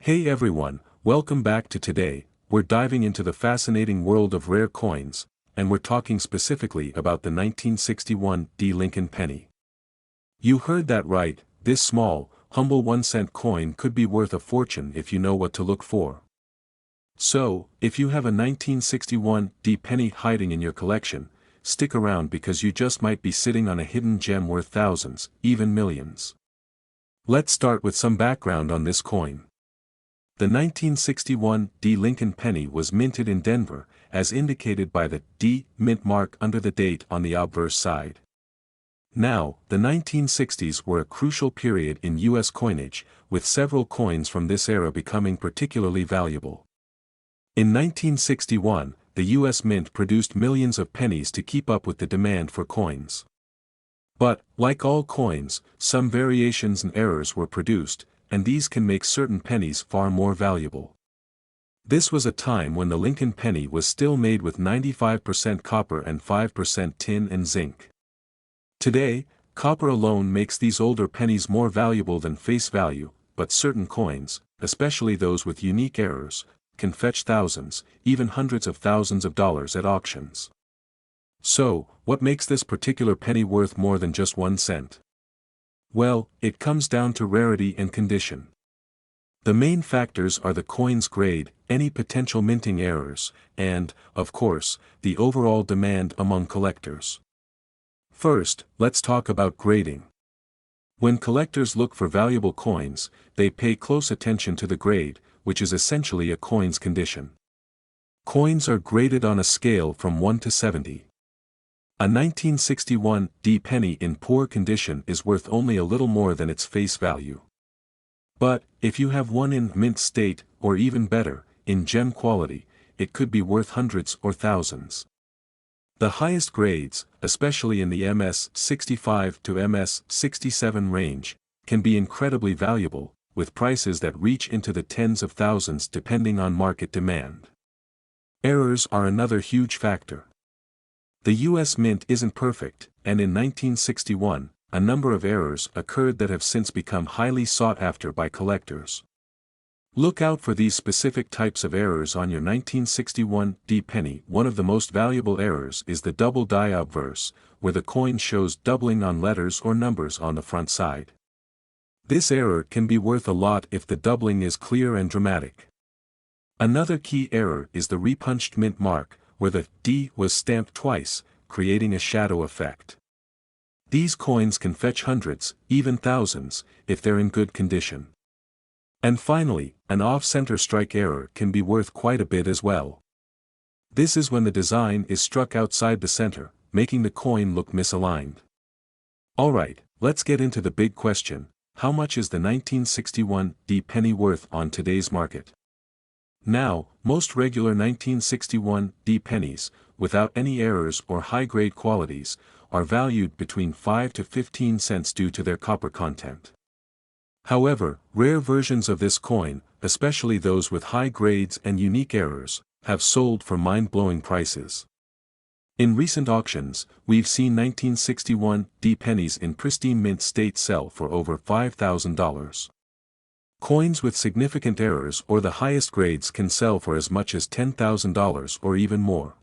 Hey everyone, welcome back to today. We're diving into the fascinating world of rare coins, and we're talking specifically about the 1961 D. Lincoln penny. You heard that right, this small, humble 1-cent coin could be worth a fortune if you know what to look for. So, if you have a 1961 D penny hiding in your collection, stick around because you just might be sitting on a hidden gem worth thousands, even millions. Let's start with some background on this coin. The 1961 D. Lincoln penny was minted in Denver, as indicated by the D mint mark under the date on the obverse side. Now, the 1960s were a crucial period in U.S. coinage, with several coins from this era becoming particularly valuable. In 1961, the U.S. Mint produced millions of pennies to keep up with the demand for coins. But, like all coins, some variations and errors were produced, and these can make certain pennies far more valuable. This was a time when the Lincoln penny was still made with 95% copper and 5% tin and zinc. Today, copper alone makes these older pennies more valuable than face value, but certain coins, especially those with unique errors, can fetch thousands, even hundreds of thousands of dollars at auctions. So, what makes this particular penny worth more than just 1 cent? Well, it comes down to rarity and condition. The main factors are the coin's grade, any potential minting errors, and, of course, the overall demand among collectors. First, let's talk about grading. When collectors look for valuable coins, they pay close attention to the grade, which is essentially a coin's condition. Coins are graded on a scale from 1 to 70. A 1961 D penny in poor condition is worth only a little more than its face value. But, if you have one in mint state, or even better, in gem quality, it could be worth hundreds or thousands. The highest grades, especially in the MS 65 to MS 67 range, can be incredibly valuable, with prices that reach into the tens of thousands depending on market demand. Errors are another huge factor. The U.S. Mint isn't perfect, and in 1961, a number of errors occurred that have since become highly sought after by collectors. Look out for these specific types of errors on your 1961 D penny. One of the most valuable errors is the double die obverse, where the coin shows doubling on letters or numbers on the front side. This error can be worth a lot if the doubling is clear and dramatic. Another key error is the repunched mint mark, where the D was stamped twice, creating a shadow effect. These coins can fetch hundreds, even thousands, if they're in good condition. And finally, an off-center strike error can be worth quite a bit as well. This is when the design is struck outside the center, making the coin look misaligned. Alright, let's get into the big question: how much is the 1961 D penny worth on today's market? Now, most regular 1961 D pennies, without any errors or high-grade qualities, are valued between 5 to 15 cents due to their copper content. However, rare versions of this coin, especially those with high grades and unique errors, have sold for mind-blowing prices. In recent auctions, we've seen 1961 D pennies in pristine mint state sell for over $5,000. Coins with significant errors or the highest grades can sell for as much as $10,000 or even more.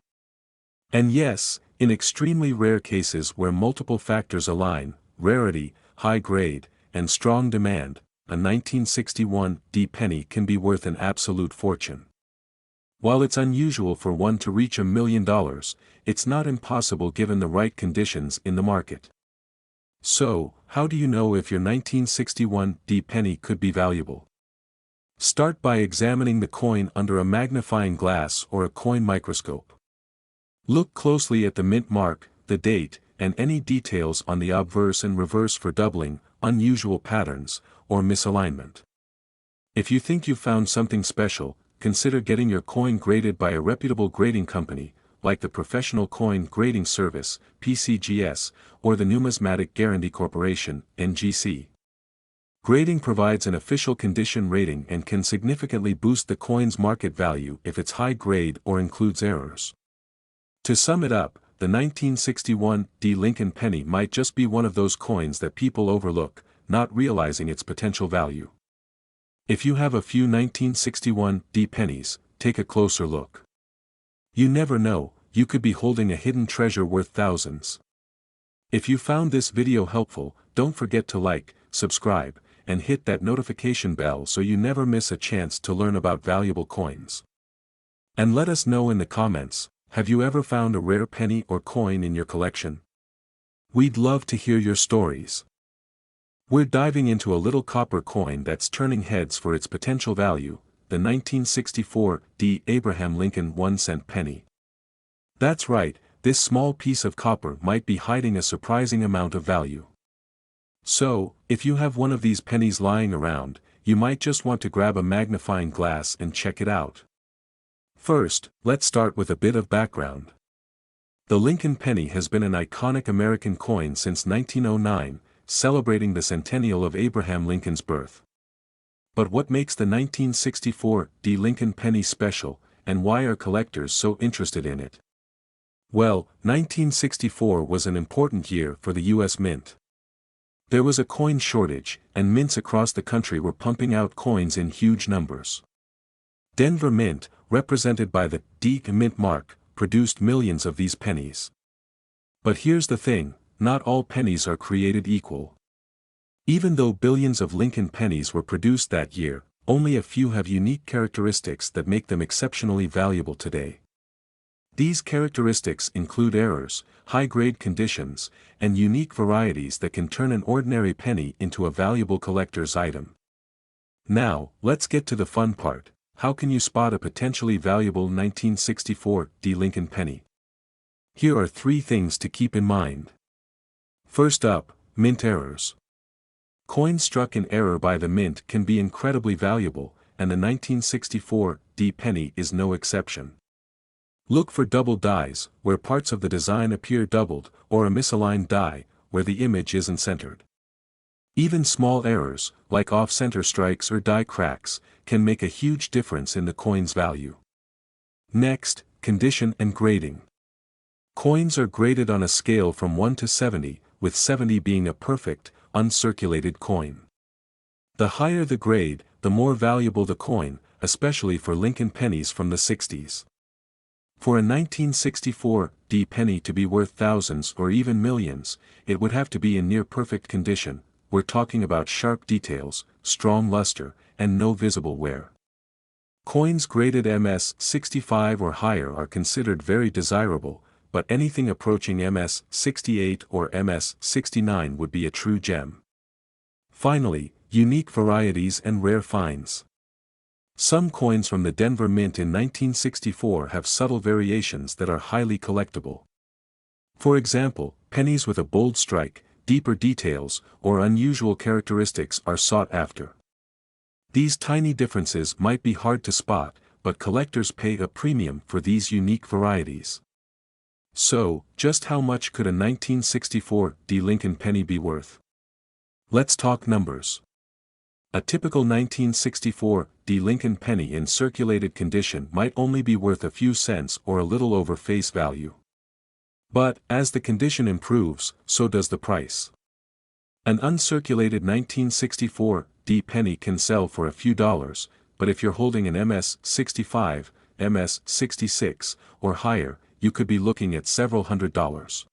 And yes, in extremely rare cases where multiple factors align, rarity, high grade, and strong demand, a 1961 D penny can be worth an absolute fortune. While it's unusual for one to reach $1 million, it's not impossible given the right conditions in the market. So, how do you know if your 1961 D penny could be valuable? Start by examining the coin under a magnifying glass or a coin microscope. Look closely at the mint mark, the date, and any details on the obverse and reverse for doubling, unusual patterns, or misalignment. If you think you've found something special, consider getting your coin graded by a reputable grading company, like the Professional Coin Grading Service, PCGS, or the Numismatic Guarantee Corporation, NGC. Grading provides an official condition rating and can significantly boost the coin's market value if it's high grade or includes errors. To sum it up, the 1961 D. Lincoln penny might just be one of those coins that people overlook, not realizing its potential value. If you have a few 1961 D pennies, take a closer look. You never know, you could be holding a hidden treasure worth thousands. If you found this video helpful, don't forget to like, subscribe, and hit that notification bell so you never miss a chance to learn about valuable coins. And let us know in the comments, have you ever found a rare penny or coin in your collection? We'd love to hear your stories. We're diving into a little copper coin that's turning heads for its potential value, the 1964 D. Abraham Lincoln 1-cent penny. That's right, this small piece of copper might be hiding a surprising amount of value. So, if you have one of these pennies lying around, you might just want to grab a magnifying glass and check it out. First, let's start with a bit of background. The Lincoln penny has been an iconic American coin since 1909, celebrating the centennial of Abraham Lincoln's birth. But what makes the 1964 D. Lincoln penny special, and why are collectors so interested in it? Well, 1964 was an important year for the U.S. Mint. There was a coin shortage, and mints across the country were pumping out coins in huge numbers. Denver Mint, represented by the D Mint mark, produced millions of these pennies. But here's the thing, not all pennies are created equal. Even though billions of Lincoln pennies were produced that year, only a few have unique characteristics that make them exceptionally valuable today. These characteristics include errors, high-grade conditions, and unique varieties that can turn an ordinary penny into a valuable collector's item. Now, let's get to the fun part. How can you spot a potentially valuable 1964 D. Lincoln penny? Here are 3 things to keep in mind. First up, mint errors. Coins struck in error by the mint can be incredibly valuable, and the 1964 D. penny is no exception. Look for double dies, where parts of the design appear doubled, or a misaligned die, where the image isn't centered. Even small errors, like off-center strikes or die cracks, can make a huge difference in the coin's value. Next, condition and grading. Coins are graded on a scale from 1 to 70, with 70 being a perfect, uncirculated coin. The higher the grade, the more valuable the coin, especially for Lincoln pennies from the 60s. For a 1964 D penny to be worth thousands or even millions, it would have to be in near-perfect condition. We're talking about sharp details, strong luster, and no visible wear. Coins graded MS 65 or higher are considered very desirable, but anything approaching MS 68 or MS 69 would be a true gem. Finally, unique varieties and rare finds. Some coins from the Denver Mint in 1964 have subtle variations that are highly collectible. For example, pennies with a bold strike, deeper details, or unusual characteristics are sought after. These tiny differences might be hard to spot, but collectors pay a premium for these unique varieties. So, just how much could a 1964 D. Lincoln penny be worth? Let's talk numbers. A typical 1964 D. Lincoln penny in circulated condition might only be worth a few cents or a little over face value. But, as the condition improves, so does the price. An uncirculated 1964 D. penny can sell for a few dollars, but if you're holding an MS 65, MS 66, or higher, you could be looking at several $100s.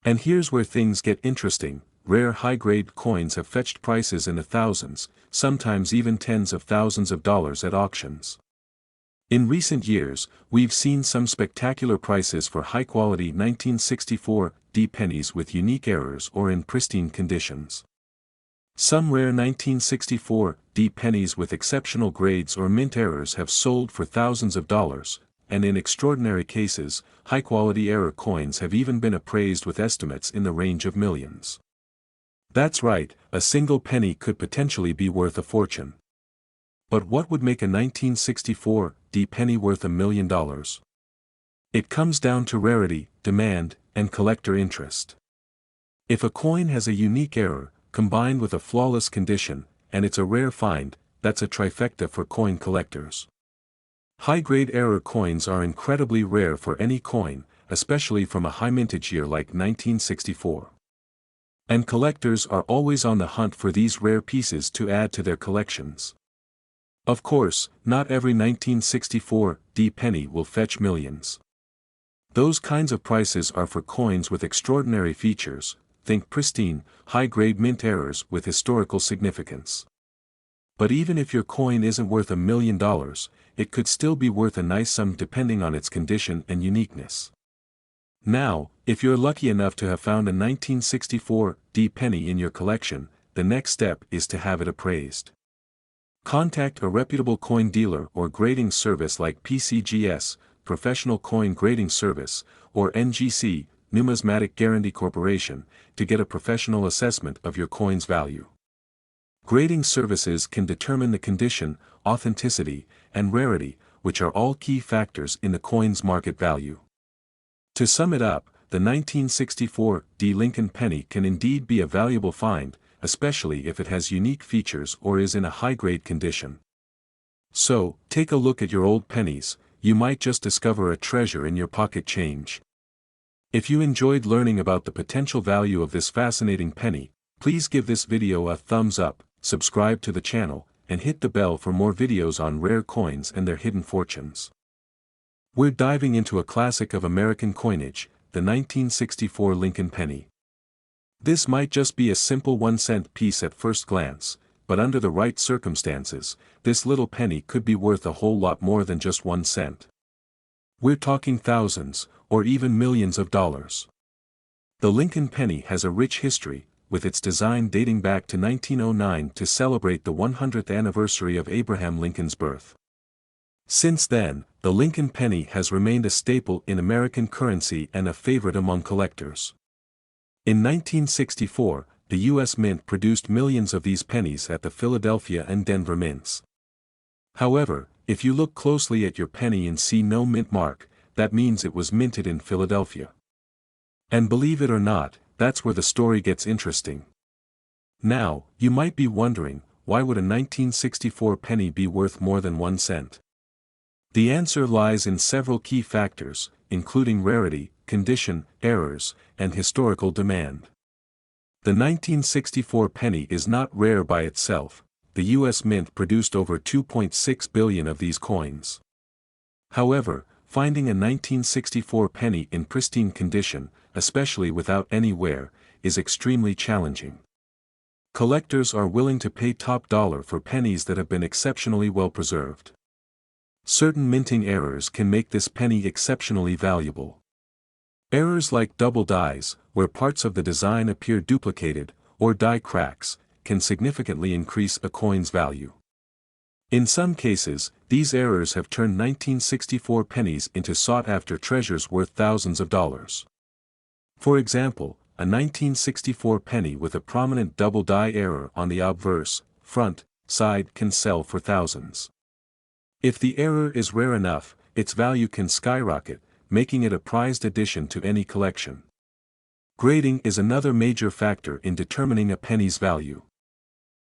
And here's where things get interesting. Rare high-grade coins have fetched prices in the thousands, sometimes even tens of thousands of dollars at auctions. In recent years, we've seen some spectacular prices for high-quality 1964 D pennies with unique errors or in pristine conditions. Some rare 1964 D pennies with exceptional grades or mint errors have sold for thousands of dollars, and in extraordinary cases, high-quality error coins have even been appraised with estimates in the range of millions. That's right, a single penny could potentially be worth a fortune. But what would make a 1964 D penny worth $1 million? It comes down to rarity, demand, and collector interest. If a coin has a unique error, combined with a flawless condition, and it's a rare find, that's a trifecta for coin collectors. High-grade error coins are incredibly rare for any coin, especially from a high mintage year like 1964. And collectors are always on the hunt for these rare pieces to add to their collections. Of course, not every 1964 D penny will fetch millions. Those kinds of prices are for coins with extraordinary features, think pristine, high-grade mint errors with historical significance. But even if your coin isn't worth $1 million, it could still be worth a nice sum depending on its condition and uniqueness. Now, if you're lucky enough to have found a 1964 D penny in your collection, the next step is to have it appraised. Contact a reputable coin dealer or grading service like PCGS, Professional Coin Grading Service, or NGC, Numismatic Guarantee Corporation, to get a professional assessment of your coin's value. Grading services can determine the condition, authenticity, and rarity, which are all key factors in the coin's market value. To sum it up, the 1964 D Lincoln penny can indeed be a valuable find, especially if it has unique features or is in a high-grade condition. So, take a look at your old pennies, you might just discover a treasure in your pocket change. If you enjoyed learning about the potential value of this fascinating penny, please give this video a thumbs up, subscribe to the channel, and hit the bell for more videos on rare coins and their hidden fortunes. We're diving into a classic of American coinage, the 1964 Lincoln penny. This might just be a simple 1-cent piece at first glance, but under the right circumstances, this little penny could be worth a whole lot more than just 1 cent. We're talking thousands, or even millions of dollars. The Lincoln penny has a rich history, with its design dating back to 1909 to celebrate the 100th anniversary of Abraham Lincoln's birth. Since then, the Lincoln penny has remained a staple in American currency and a favorite among collectors. In 1964, the U.S. Mint produced millions of these pennies at the Philadelphia and Denver mints. However, if you look closely at your penny and see no mint mark, that means it was minted in Philadelphia. And believe it or not, that's where the story gets interesting. Now, you might be wondering, why would a 1964 penny be worth more than 1 cent? The answer lies in several key factors, including rarity, condition, errors, and historical demand. The 1964 penny is not rare by itself. The U.S. Mint produced over 2.6 billion of these coins. However, finding a 1964 penny in pristine condition, especially without any wear, is extremely challenging. Collectors are willing to pay top dollar for pennies that have been exceptionally well preserved. Certain minting errors can make this penny exceptionally valuable. Errors like double dies, where parts of the design appear duplicated, or die cracks, can significantly increase a coin's value. In some cases, these errors have turned 1964 pennies into sought-after treasures worth thousands of dollars. For example, a 1964 penny with a prominent double die error on the obverse, front, side can sell for thousands. If the error is rare enough, its value can skyrocket, making it a prized addition to any collection. Grading is another major factor in determining a penny's value.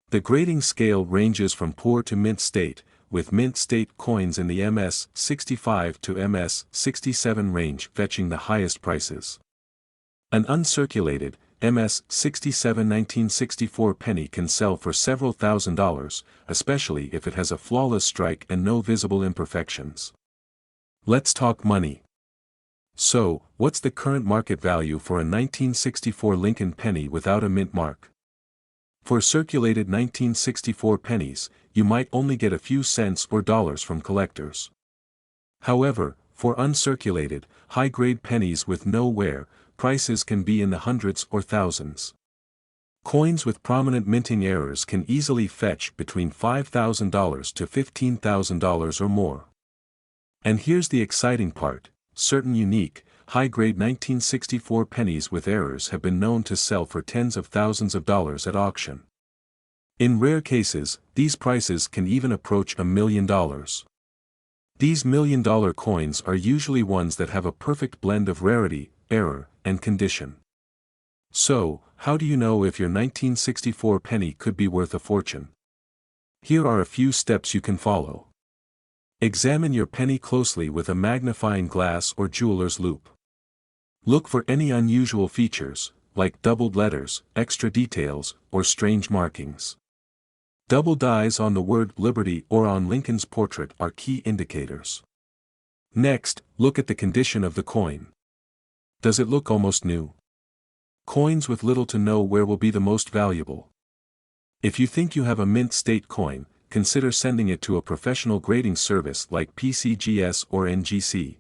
The grading scale ranges from poor to mint state, with mint state coins in the MS-65 to MS-67 range fetching the highest prices. An uncirculated, MS-67 1964 penny can sell for several $1,000s, especially if it has a flawless strike and no visible imperfections. Let's talk money. So, what's the current market value for a 1964 Lincoln penny without a mint mark? For circulated 1964 pennies, you might only get a few cents or dollars from collectors. However, for uncirculated, high-grade pennies with no wear, prices can be in the hundreds or thousands. Coins with prominent minting errors can easily fetch between $5,000 to $15,000 or more. And here's the exciting part. Certain unique, high-grade 1964 pennies with errors have been known to sell for tens of thousands of dollars at auction. In rare cases, these prices can even approach $1 million. These million-dollar coins are usually ones that have a perfect blend of rarity, error, and condition. So, how do you know if your 1964 penny could be worth a fortune? Here are a few steps you can follow. Examine your penny closely with a magnifying glass or jeweler's loupe. Look for any unusual features, like doubled letters, extra details, or strange markings. Double dies on the word Liberty or on Lincoln's portrait are key indicators. Next, look at the condition of the coin. Does it look almost new? Coins with little to no wear will be the most valuable. If you think you have a mint state coin, consider sending it to a professional grading service like PCGS or NGC.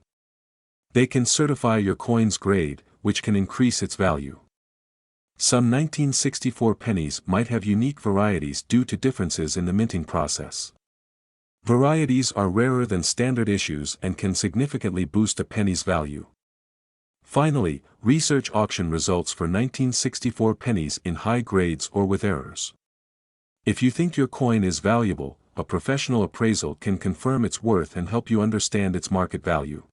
They can certify your coin's grade, which can increase its value. Some 1964 pennies might have unique varieties due to differences in the minting process. Varieties are rarer than standard issues and can significantly boost a penny's value. Finally, research auction results for 1964 pennies in high grades or with errors. If you think your coin is valuable, a professional appraisal can confirm its worth and help you understand its market value.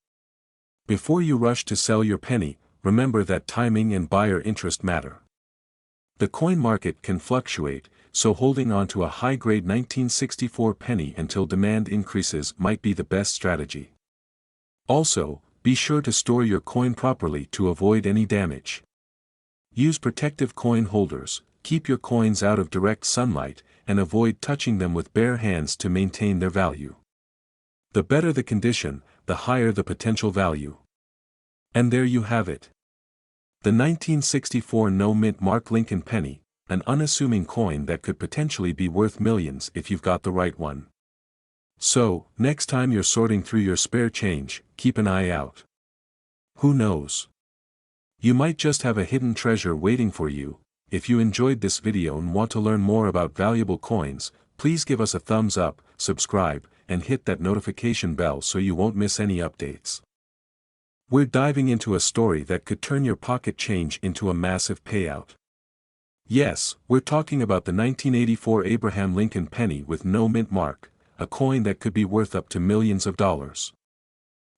Before you rush to sell your penny, remember that timing and buyer interest matter. The coin market can fluctuate, so holding on to a high-grade 1964 penny until demand increases might be the best strategy. Also, be sure to store your coin properly to avoid any damage. Use protective coin holders, keep your coins out of direct sunlight, and avoid touching them with bare hands to maintain their value. The better the condition, the higher the potential value. And there you have it. The 1964 no-mint mark Lincoln penny, an unassuming coin that could potentially be worth millions if you've got the right one. So, next time you're sorting through your spare change, keep an eye out. Who knows? You might just have a hidden treasure waiting for you. If you enjoyed this video and want to learn more about valuable coins, please give us a thumbs up, subscribe, and hit that notification bell so you won't miss any updates. We're diving into a story that could turn your pocket change into a massive payout. Yes, we're talking about the 1984 Abraham Lincoln penny with no mint mark, a coin that could be worth up to millions of dollars.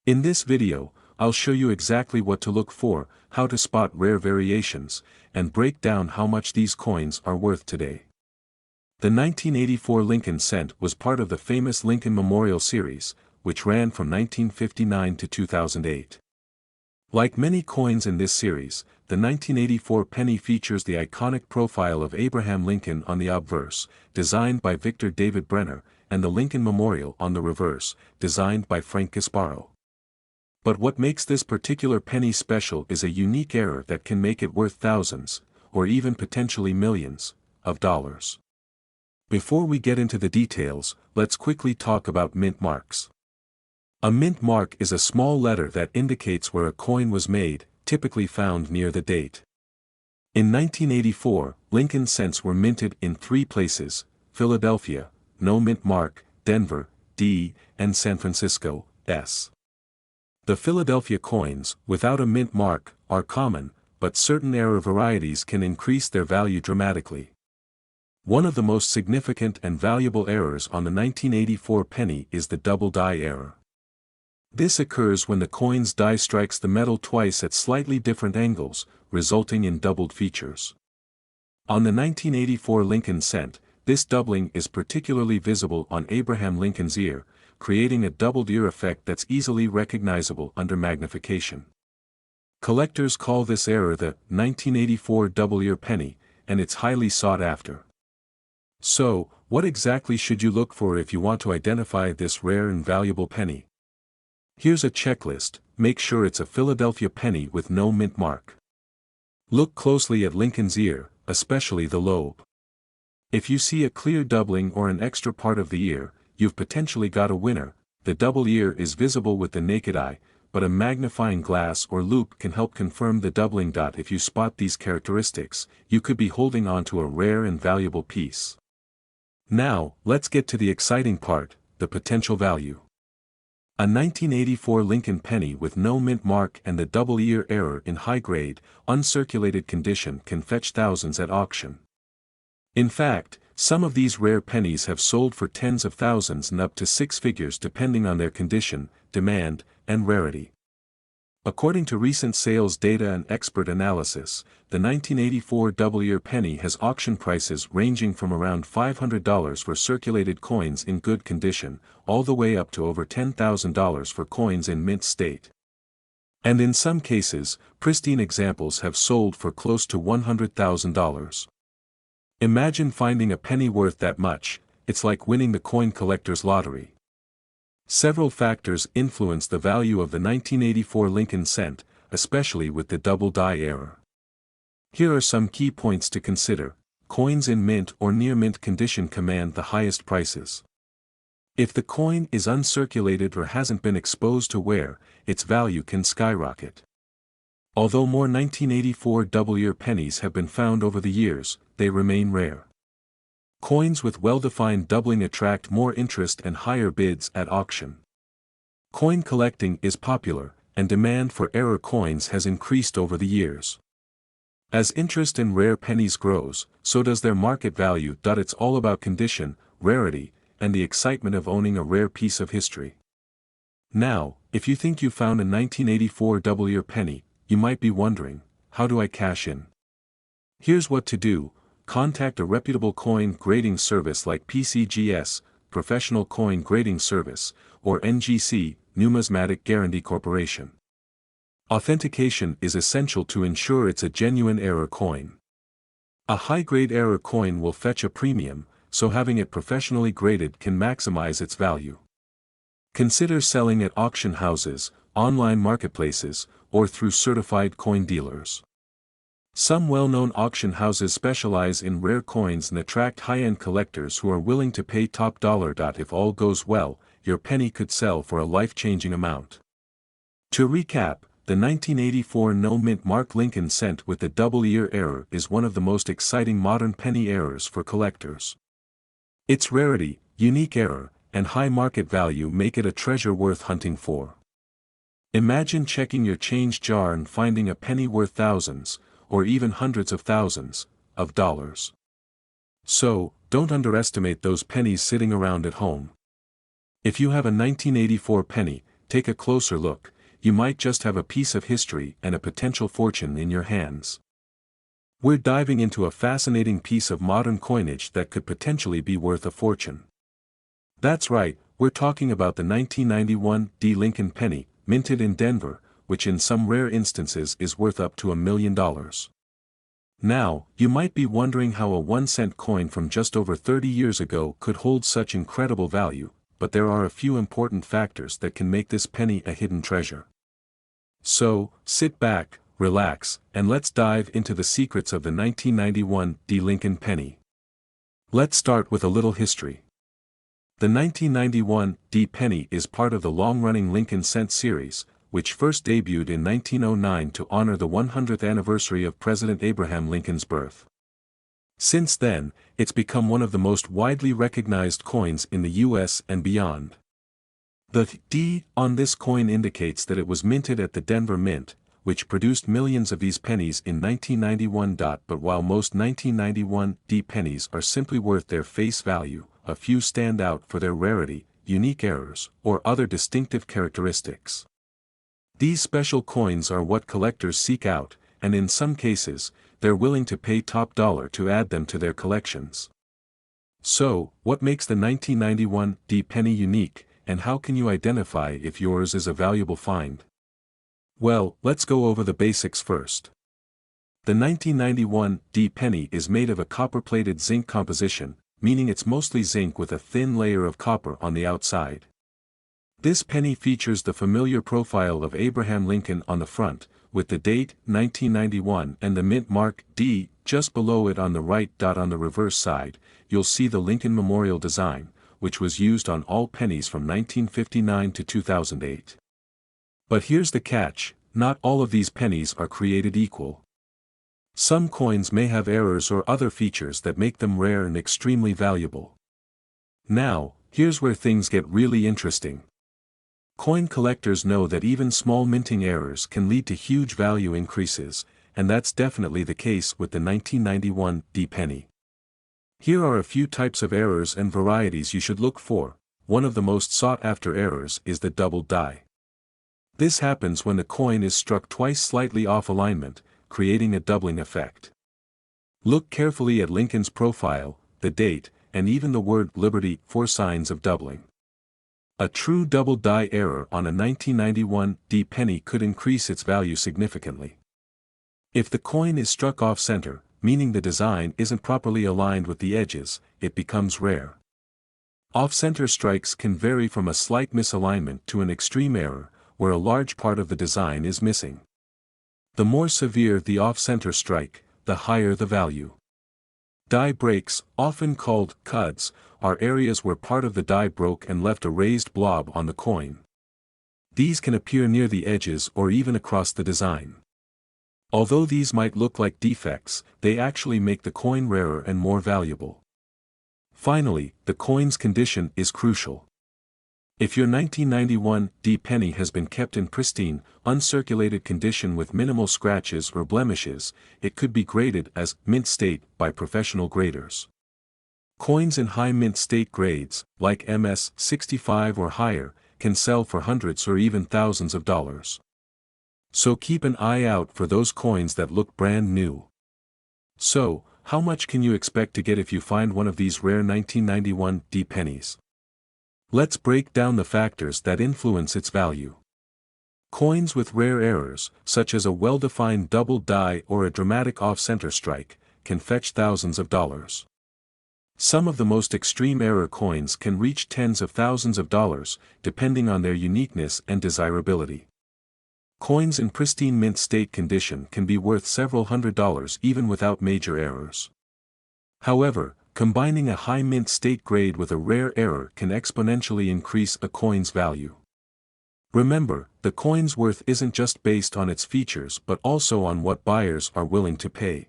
In this video, I'll show you exactly what to look for, how to spot rare variations, and break down how much these coins are worth today. The 1984 Lincoln cent was part of the famous Lincoln Memorial series, which ran from 1959 to 2008. Like many coins in this series, the 1984 penny features the iconic profile of Abraham Lincoln on the obverse, designed by Victor David Brenner, and the Lincoln Memorial on the reverse, designed by Frank Gasparo. But what makes this particular penny special is a unique error that can make it worth thousands, or even potentially millions, of dollars. Before we get into the details, let's quickly talk about mint marks. A mint mark is a small letter that indicates where a coin was made, typically found near the date. In 1984, Lincoln cents were minted in 3 places: Philadelphia, no mint mark, Denver, D, and San Francisco, S. The Philadelphia coins, without a mint mark, are common, but certain error varieties can increase their value dramatically. One of the most significant and valuable errors on the 1984 penny is the double die error. This occurs when the coin's die strikes the metal twice at slightly different angles, resulting in doubled features. On the 1984 Lincoln cent, this doubling is particularly visible on Abraham Lincoln's ear, creating a doubled ear effect that's easily recognizable under magnification. Collectors call this error the 1984 double ear penny, and it's highly sought after. So, what exactly should you look for if you want to identify this rare and valuable penny? Here's a checklist: make sure it's a Philadelphia penny with no mint mark. Look closely at Lincoln's ear, especially the lobe. If you see a clear doubling or an extra part of the ear, you've potentially got a winner. The double ear is visible with the naked eye, but a magnifying glass or loupe can help confirm the doubling. If you spot these characteristics, you could be holding on to a rare and valuable piece. Now, let's get to the exciting part, the potential value. A 1984 Lincoln penny with no mint mark and the double ear error in high-grade, uncirculated condition can fetch thousands at auction. In fact, some of these rare pennies have sold for tens of thousands and up to 6 figures depending on their condition, demand, and rarity. According to recent sales data and expert analysis, the 1984 double-ear penny has auction prices ranging from around $500 for circulated coins in good condition, all the way up to over $10,000 for coins in mint state. And in some cases, pristine examples have sold for close to $100,000. Imagine finding a penny worth that much, it's like winning the coin collector's lottery. Several factors influence the value of the 1984 Lincoln cent, especially with the double die error. Here are some key points to consider. Coins in mint or near mint condition command the highest prices. If the coin is uncirculated or hasn't been exposed to wear, its value can skyrocket. Although more 1984 double-ear pennies have been found over the years, they remain rare. Coins with well-defined doubling attract more interest and higher bids at auction. Coin collecting is popular, and demand for error coins has increased over the years. As interest in rare pennies grows, so does their market value. It's all about condition, rarity, and the excitement of owning a rare piece of history. Now, if you think you found a 1984 double-ear penny, you might be wondering, how do I cash in? Here's what to do. Contact a reputable coin grading service like PCGS, Professional Coin Grading Service, or NGC, Numismatic Guarantee Corporation. Authentication is essential to ensure it's a genuine error coin. A high-grade error coin will fetch a premium, so having it professionally graded can maximize its value. Consider selling at auction houses, online marketplaces, or through certified coin dealers. Some well-known auction houses specialize in rare coins and attract high-end collectors who are willing to pay top dollar. If all goes well, your penny could sell for a life-changing amount. To recap, the 1984 no-mint mark Lincoln cent with the double-ear error is one of the most exciting modern penny errors for collectors. Its rarity, unique error, and high market value make it a treasure worth hunting for. Imagine checking your change jar and finding a penny worth thousands, or even hundreds of thousands, of dollars. So, don't underestimate those pennies sitting around at home. If you have a 1984 penny, take a closer look. You might just have a piece of history and a potential fortune in your hands. We're diving into a fascinating piece of modern coinage that could potentially be worth a fortune. That's right, we're talking about the 1991 Lincoln penny, minted in Denver, which in some rare instances is worth up to $1 million. Now, you might be wondering how a 1-cent coin from just over 30 years ago could hold such incredible value, but there are a few important factors that can make this penny a hidden treasure. So, sit back, relax, and let's dive into the secrets of the 1991 Lincoln penny. Let's start with a little history. The 1991 penny is part of the long-running Lincoln cent series, which first debuted in 1909 to honor the 100th anniversary of President Abraham Lincoln's birth. Since then, it's become one of the most widely recognized coins in the U.S. and beyond. The D on this coin indicates that it was minted at the Denver Mint, which produced millions of these pennies in 1991. But while most 1991 pennies are simply worth their face value, a few stand out for their rarity, unique errors, or other distinctive characteristics. These special coins are what collectors seek out, and in some cases, they're willing to pay top dollar to add them to their collections. So, what makes the 1991 penny unique, and how can you identify if yours is a valuable find? Well, let's go over the basics first. The 1991 penny is made of a copper-plated zinc composition, meaning it's mostly zinc with a thin layer of copper on the outside. This penny features the familiar profile of Abraham Lincoln on the front, with the date 1991 and the mint mark D just below it on the right. On the reverse side, you'll see the Lincoln Memorial design, which was used on all pennies from 1959 to 2008. But here's the catch, not all of these pennies are created equal. Some coins may have errors or other features that make them rare and extremely valuable. Now, here's where things get really interesting. Coin collectors know that even small minting errors can lead to huge value increases, and that's definitely the case with the 1991 penny. Here are a few types of errors and varieties you should look for. One of the most sought-after errors is the double die. This happens when the coin is struck twice slightly off alignment, creating a doubling effect. Look carefully at Lincoln's profile, the date, and even the word Liberty for signs of doubling. A true double die error on a 1991 penny could increase its value significantly. If the coin is struck off center, meaning the design isn't properly aligned with the edges, it becomes rare. Off-center strikes can vary from a slight misalignment to an extreme error, where a large part of the design is missing. The more severe the off-center strike, the higher the value. Die breaks, often called cuds, are areas where part of the die broke and left a raised blob on the coin. These can appear near the edges or even across the design. Although these might look like defects, they actually make the coin rarer and more valuable. Finally, the coin's condition is crucial. If your 1991 D penny has been kept in pristine, uncirculated condition with minimal scratches or blemishes, it could be graded as mint state by professional graders. Coins in high mint state grades, like MS 65 or higher, can sell for hundreds or even thousands of dollars. So keep an eye out for those coins that look brand new. So, how much can you expect to get if you find one of these rare 1991 D pennies? Let's break down the factors that influence its value. Coins with rare errors, such as a well-defined double die or a dramatic off-center strike, can fetch thousands of dollars. Some of the most extreme error coins can reach tens of thousands of dollars, depending on their uniqueness and desirability. Coins in pristine mint state condition can be worth several $100s even without major errors. However, combining a high mint state grade with a rare error can exponentially increase a coin's value. Remember, the coin's worth isn't just based on its features but also on what buyers are willing to pay.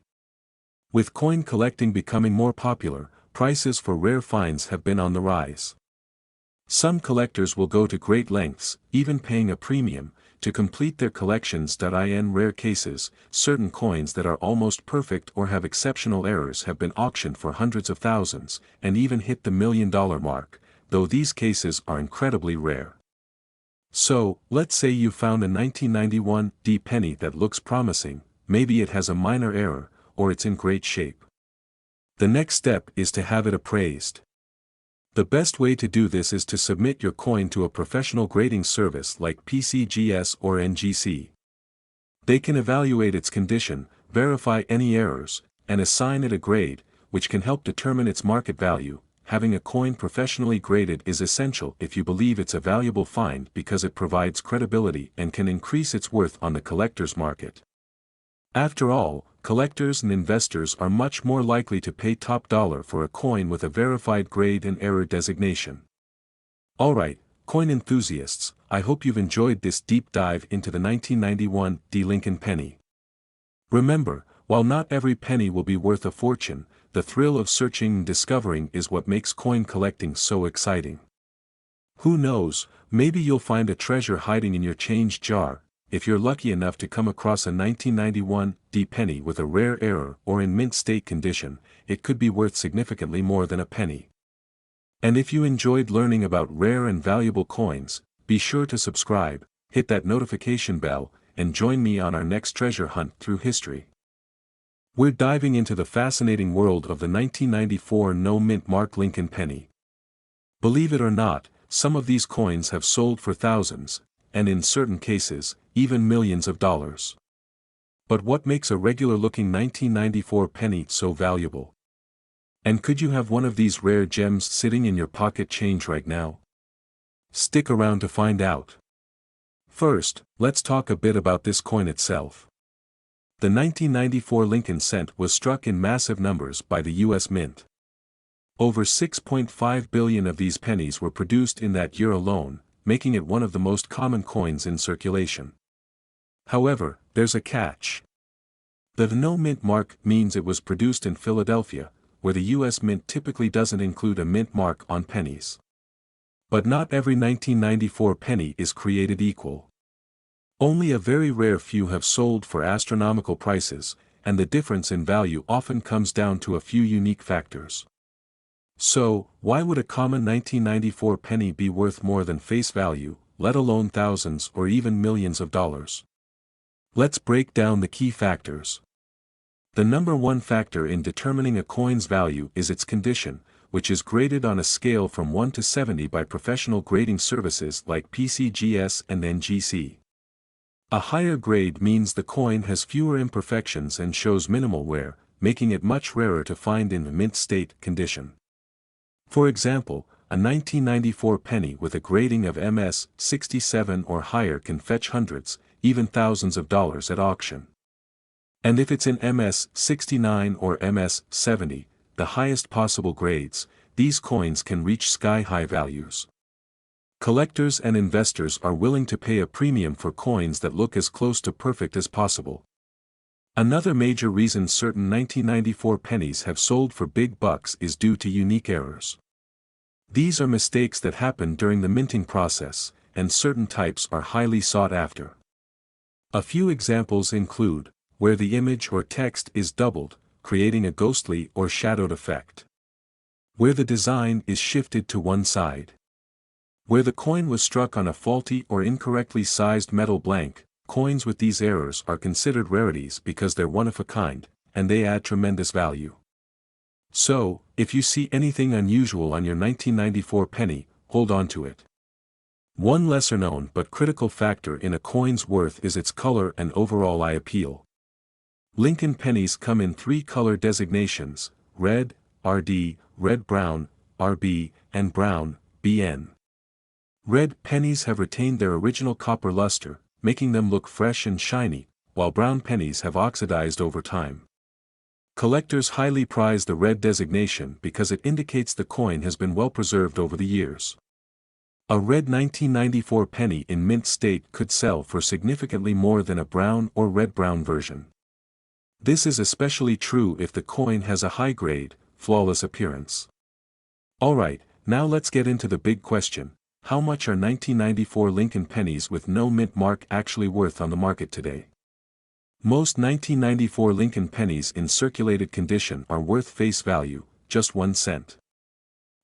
With coin collecting becoming more popular, prices for rare finds have been on the rise. Some collectors will go to great lengths, even paying a premium, to complete their collections. In rare cases, certain coins that are almost perfect or have exceptional errors have been auctioned for hundreds of thousands, and even hit the $1 million mark, though these cases are incredibly rare. So, let's say you found a 1991 D penny that looks promising, maybe it has a minor error, or it's in great shape. The next step is to have it appraised. The best way to do this is to submit your coin to a professional grading service like PCGS or NGC. They can evaluate its condition, verify any errors, and assign it a grade, which can help determine its market value. Having a coin professionally graded is essential if you believe it's a valuable find because it provides credibility and can increase its worth on the collector's market. After all, collectors and investors are much more likely to pay top dollar for a coin with a verified grade and error designation. Alright, coin enthusiasts, I hope you've enjoyed this deep dive into the 1991 D Lincoln penny. Remember, while not every penny will be worth a fortune, the thrill of searching and discovering is what makes coin collecting so exciting. Who knows, maybe you'll find a treasure hiding in your change jar. If you're lucky enough to come across a 1991 D penny with a rare error or in mint state condition, it could be worth significantly more than a penny. And if you enjoyed learning about rare and valuable coins, be sure to subscribe, hit that notification bell, and join me on our next treasure hunt through history. We're diving into the fascinating world of the 1994 no-mint mark Lincoln penny. Believe it or not, some of these coins have sold for thousands, and in certain cases, even millions of dollars. But what makes a regular-looking 1994 penny so valuable? And could you have one of these rare gems sitting in your pocket change right now? Stick around to find out. First, let's talk a bit about this coin itself. The 1994 Lincoln cent was struck in massive numbers by the U.S. Mint. Over 6.5 billion of these pennies were produced in that year alone, making it one of the most common coins in circulation. However, there's a catch. The no-mint mark means it was produced in Philadelphia, where the U.S. Mint typically doesn't include a mint mark on pennies. But not every 1994 penny is created equal. Only a very rare few have sold for astronomical prices, and the difference in value often comes down to a few unique factors. So, why would a common 1994 penny be worth more than face value, let alone thousands or even millions of dollars? Let's break down the key factors. The number one factor in determining a coin's value is its condition, which is graded on a scale from 1 to 70 by professional grading services like PCGS and NGC. A higher grade means the coin has fewer imperfections and shows minimal wear, making it much rarer to find in mint state condition. For example, a 1994 penny with a grading of MS 67 or higher can fetch hundreds, even thousands of dollars at auction. And if it's in MS 69 or MS 70, the highest possible grades, these coins can reach sky-high values. Collectors and investors are willing to pay a premium for coins that look as close to perfect as possible. Another major reason certain 1994 pennies have sold for big bucks is due to unique errors. These are mistakes that happen during the minting process, and certain types are highly sought after. A few examples include, where the image or text is doubled, creating a ghostly or shadowed effect. Where the design is shifted to one side. Where the coin was struck on a faulty or incorrectly sized metal blank. Coins with these errors are considered rarities because they're one of a kind, and they add tremendous value. So, if you see anything unusual on your 1994 penny, hold on to it. One lesser-known but critical factor in a coin's worth is its color and overall eye appeal. Lincoln pennies come in 3 color designations: red, RD, red-brown, RB, and brown, BN. Red pennies have retained their original copper luster, making them look fresh and shiny, while brown pennies have oxidized over time. Collectors highly prize the red designation because it indicates the coin has been well preserved over the years. A red 1994 penny in mint state could sell for significantly more than a brown or red-brown version. This is especially true if the coin has a high-grade, flawless appearance. Alright, now let's get into the big question: how much are 1994 Lincoln pennies with no mint mark actually worth on the market today? Most 1994 Lincoln pennies in circulated condition are worth face value, just 1 cent.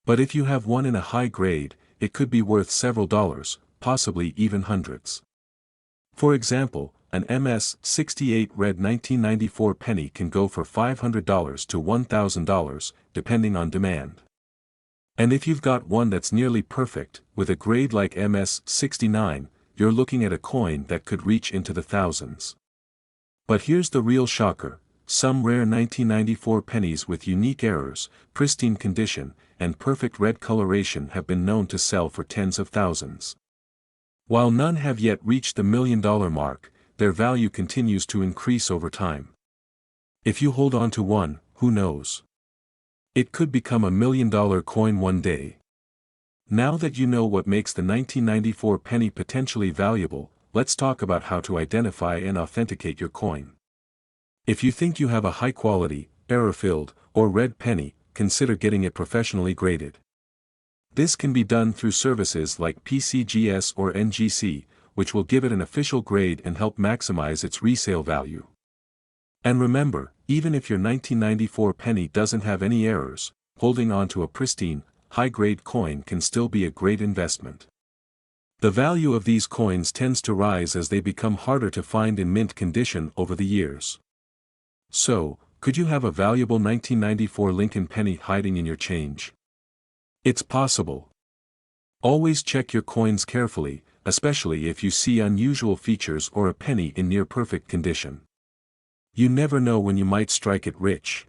But if you have one in a high grade, it could be worth several dollars, possibly even hundreds. For example, an MS 68 red 1994 penny can go for $500 to $1,000, depending on demand. And if you've got one that's nearly perfect, with a grade like MS 69, you're looking at a coin that could reach into the thousands. But here's the real shocker: some rare 1994 pennies with unique errors, pristine condition, and perfect red coloration have been known to sell for tens of thousands. While none have yet reached the $1 million mark, their value continues to increase over time. If you hold on to one, who knows? It could become a $1 million coin one day. Now that you know what makes the 1994 penny potentially valuable, let's talk about how to identify and authenticate your coin. If you think you have a high-quality, error-filled, or red penny, consider getting it professionally graded. This can be done through services like PCGS or NGC, which will give it an official grade and help maximize its resale value. And remember, even if your 1994 penny doesn't have any errors, holding on to a pristine, high-grade coin can still be a great investment. The value of these coins tends to rise as they become harder to find in mint condition over the years. So, could you have a valuable 1994 Lincoln penny hiding in your change? It's possible. Always check your coins carefully, especially if you see unusual features or a penny in near-perfect condition. You never know when you might strike it rich.